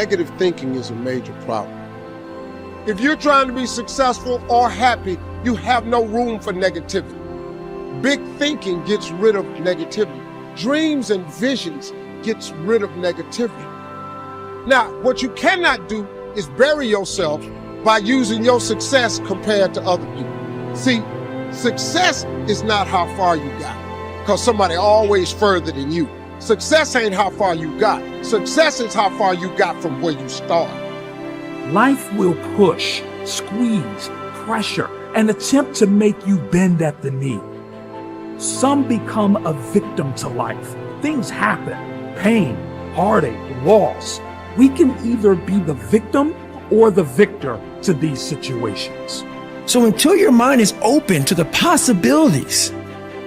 negative thinking is a major problem. If you're trying to be successful or happy, you have no room for negativity. Big thinking gets rid of negativity. Dreams and visions gets rid of negativity. Now, what you cannot do is bury yourself by using your success compared to other people. See, success is not how far you got, because somebody always further than you. Success ain't how far you got. Success is how far you got from where you started. Life will push, squeeze, pressure, and attempt to make you bend at the knee. Some become a victim to life. Things happen. Pain, heartache, loss. We can either be the victim or the victor to these situations. So until your mind is open to the possibilities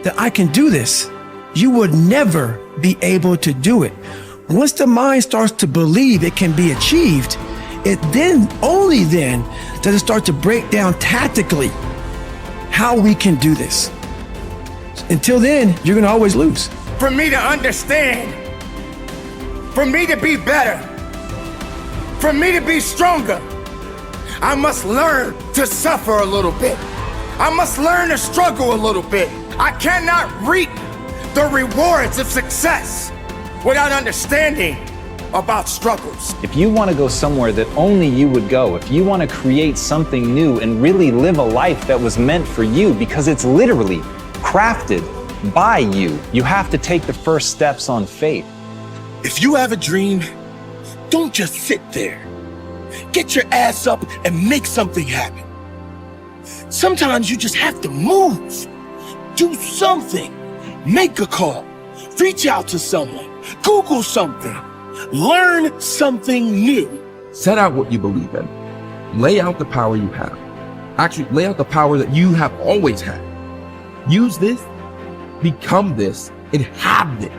that I can do this, you would never be able to do it. Once the mind starts to believe it can be achieved, it then, only then, does it start to break down tactically how we can do this. Until then, you're gonna always lose. For me to understand, for me to be better, for me to be stronger, I must learn to suffer a little bit. I must learn to struggle a little bit. I cannot reap the rewards of success without understanding about struggles. If you want to go somewhere that only you would go, if you want to create something new and really live a life that was meant for you, because it's literally crafted by you, you have to take the first steps on faith. If you have a dream, don't just sit there. Get your ass up and make something happen. Sometimes you just have to move. Do something. Make a call. Reach out to someone. Google something. Learn something new. Set out what you believe in. Lay out the power you have. Actually, lay out the power that you have always had. Use this, become this, and have it.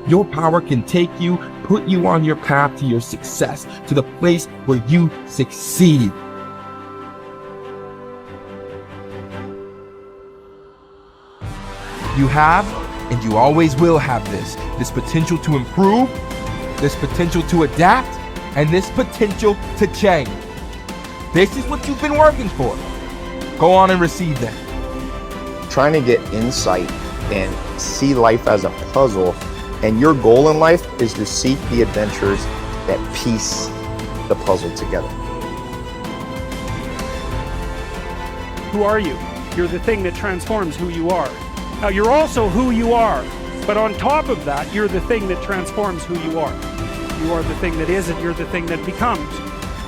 Your power can take you, put you on your path to your success, to the place where you succeed. You have, and you always will have this potential to improve, this potential to adapt, and this potential to change. This is what you've been working for. Go on and receive that. Trying to get insight and see life as a puzzle, and your goal in life is to seek the adventures that piece the puzzle together. Who are you? You're the thing that transforms who you are. Now, you're also who you are, but on top of that, you're the thing that transforms who you are. You are the thing that is, and you're the thing that becomes.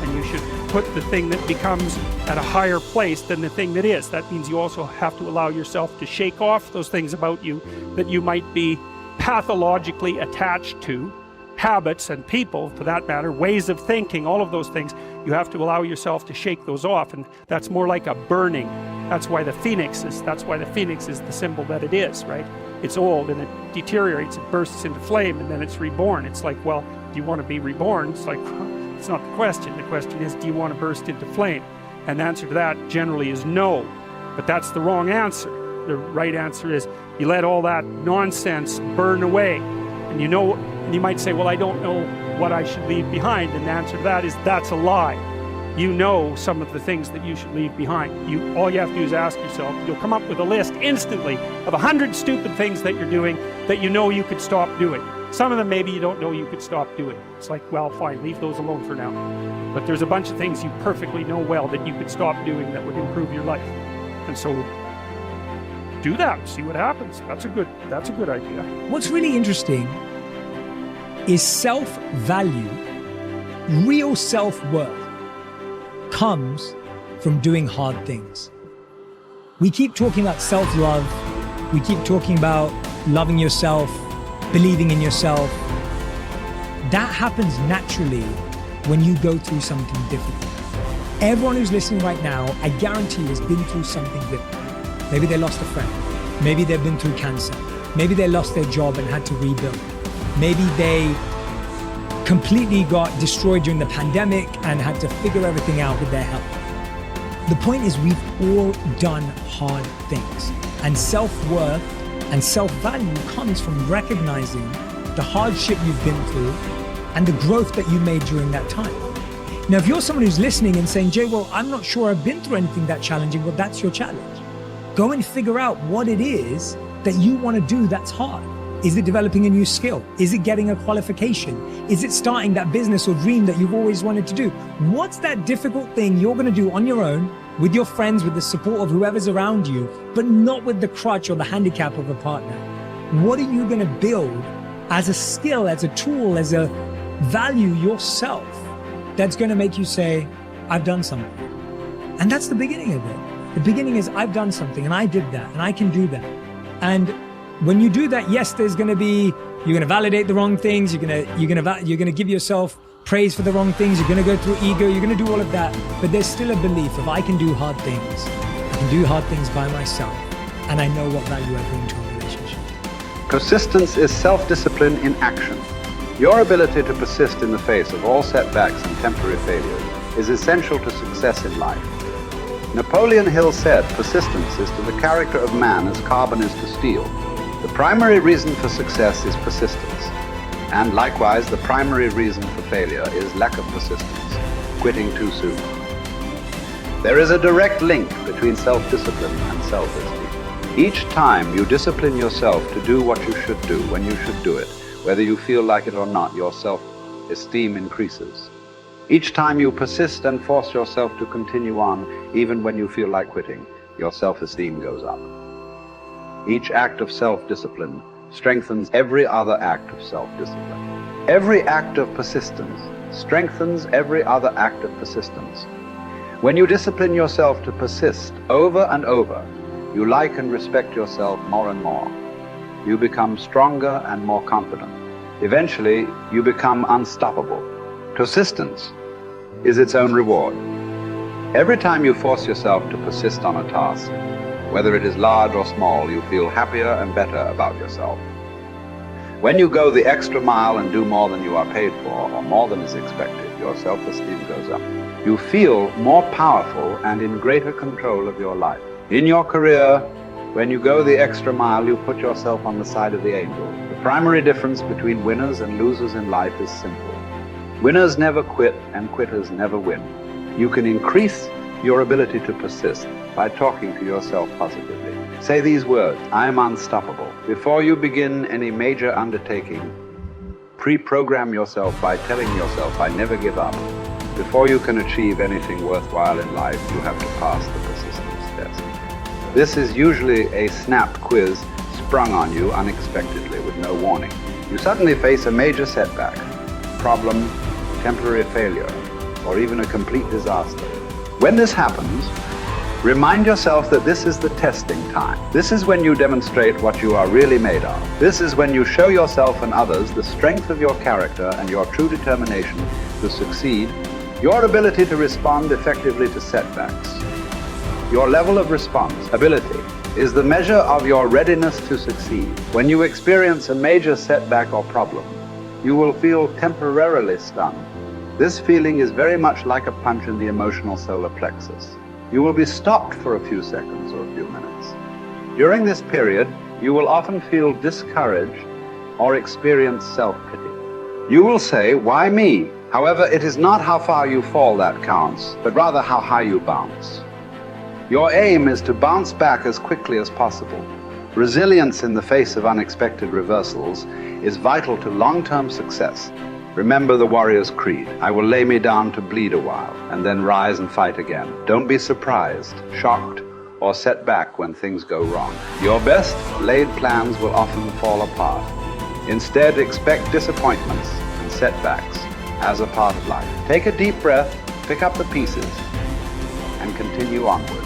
And you should put the thing that becomes at a higher place than the thing that is. That means you also have to allow yourself to shake off those things about you that you might be pathologically attached to, habits and people, for that matter, ways of thinking, all of those things. You have to allow yourself to shake those off, and that's more like a burning. That's why the phoenix is the symbol that it is, right? It's old and it deteriorates, it bursts into flame, and then it's reborn. It's like, well, do you want to be reborn? It's like, it's not the question. The question is, do you want to burst into flame? And the answer to that generally is no, but that's the wrong answer. The right answer is you let all that nonsense burn away. And you might say, well, I don't know what I should leave behind. And the answer to that is, that's a lie. You know some of the things that you should leave behind. All you have to do is ask yourself. You'll come up with a list instantly of 100 stupid things that you're doing that you know you could stop doing. Some of them maybe you don't know you could stop doing. It's like, well, fine, leave those alone for now. But there's a bunch of things you perfectly know well that you could stop doing that would improve your life. And so do that, see what happens. That's a good idea. What's really interesting is self-value, real self-worth comes from doing hard things. We keep talking about self-love. We keep talking about loving yourself, believing in yourself. That happens naturally when you go through something difficult. Everyone who's listening right now, I guarantee has been through something difficult. Maybe they lost a friend. Maybe they've been through cancer. Maybe they lost their job and had to rebuild. Maybe they completely got destroyed during the pandemic and had to figure everything out with their health. The point is, we've all done hard things, and self-worth and self-value comes from recognizing the hardship you've been through and the growth that you made during that time. Now, if you're someone who's listening and saying, Jay, well, I'm not sure I've been through anything that challenging, well, that's your challenge. Go and figure out what it is that you want to do that's hard. Is it developing a new skill? Is it getting a qualification? Is it starting that business or dream that you've always wanted to do? What's that difficult thing you're going to do on your own, with your friends, with the support of whoever's around you, but not with the crutch or the handicap of a partner? What are you going to build as a skill, as a tool, as a value yourself that's going to make you say, I've done something? And that's the beginning of it. The beginning is, I've done something and I did that and I can do that. And when you do that, yes, there's going to be, you're going to validate the wrong things. You're going to give yourself praise for the wrong things. You're going to go through ego. You're going to do all of that. But there's still a belief of, I can do hard things. I can do hard things by myself. And I know what value I bring to a relationship. Persistence is self-discipline in action. Your ability to persist in the face of all setbacks and temporary failures is essential to success in life. Napoleon Hill said, persistence is to the character of man as carbon is to steel. The primary reason for success is persistence. And likewise, the primary reason for failure is lack of persistence, quitting too soon. There is a direct link between self-discipline and self-esteem. Each time you discipline yourself to do what you should do when you should do it, whether you feel like it or not, your self-esteem increases. Each time you persist and force yourself to continue on, even when you feel like quitting, your self-esteem goes up. Each act of self-discipline strengthens every other act of self-discipline. Every act of persistence strengthens every other act of persistence. When you discipline yourself to persist over and over, you like and respect yourself more and more. You become stronger and more confident. Eventually, you become unstoppable. Persistence is its own reward. Every time you force yourself to persist on a task, whether it is large or small, you feel happier and better about yourself. When you go the extra mile and do more than you are paid for, or more than is expected, your self-esteem goes up. You feel more powerful and in greater control of your life. In your career, when you go the extra mile, you put yourself on the side of the angel. The primary difference between winners and losers in life is simple. Winners never quit and quitters never win. You can increase your ability to persist by talking to yourself positively. Say these words, I am unstoppable. Before you begin any major undertaking, pre-program yourself by telling yourself, I never give up. Before you can achieve anything worthwhile in life, you have to pass the persistence test. This is usually a snap quiz sprung on you unexpectedly with no warning. You suddenly face a major setback, problem, temporary failure, or even a complete disaster. When this happens, remind yourself that this is the testing time. This is when you demonstrate what you are really made of. This is when you show yourself and others the strength of your character and your true determination to succeed, your ability to respond effectively to setbacks. Your level of responsibility is the measure of your readiness to succeed. When you experience a major setback or problem, you will feel temporarily stunned. This feeling is very much like a punch in the emotional solar plexus. You will be stopped for a few seconds or a few minutes. During this period, you will often feel discouraged or experience self-pity. You will say, why me? However, it is not how far you fall that counts, but rather how high you bounce. Your aim is to bounce back as quickly as possible. Resilience in the face of unexpected reversals is vital to long-term success. Remember the warrior's creed. I will lay me down to bleed a while and then rise and fight again. Don't be surprised, shocked, or set back when things go wrong. Your best laid plans will often fall apart. Instead, expect disappointments and setbacks as a part of life. Take a deep breath, pick up the pieces, and continue onward.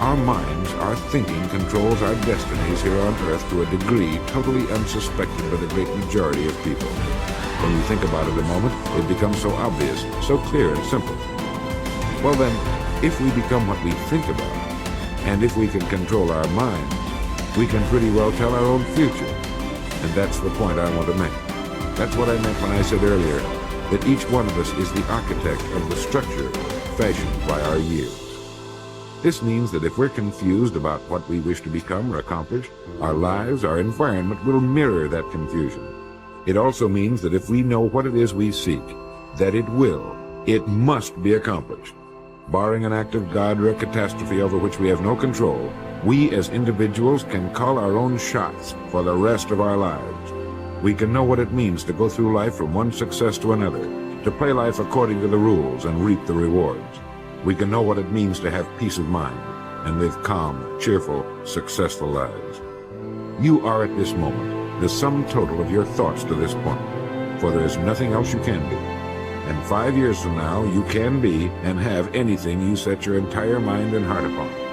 Our minds, our thinking controls our destinies here on Earth to a degree totally unsuspected by the great majority of people. When you think about it a moment, it becomes so obvious, so clear and simple. Well then, if we become what we think about, and if we can control our minds, we can pretty well tell our own future. And that's the point I want to make. That's what I meant when I said earlier that each one of us is the architect of the structure fashioned by our years. This means that if we're confused about what we wish to become or accomplish, our lives, our environment will mirror that confusion. It also means that if we know what it is we seek, that it must be accomplished. Barring an act of God or a catastrophe over which we have no control, we as individuals can call our own shots for the rest of our lives. We can know what it means to go through life from one success to another, to play life according to the rules and reap the rewards. We can know what it means to have peace of mind and live calm, cheerful, successful lives. You are at this moment the sum total of your thoughts to this point, for there is nothing else you can be. And 5 years from now, you can be and have anything you set your entire mind and heart upon.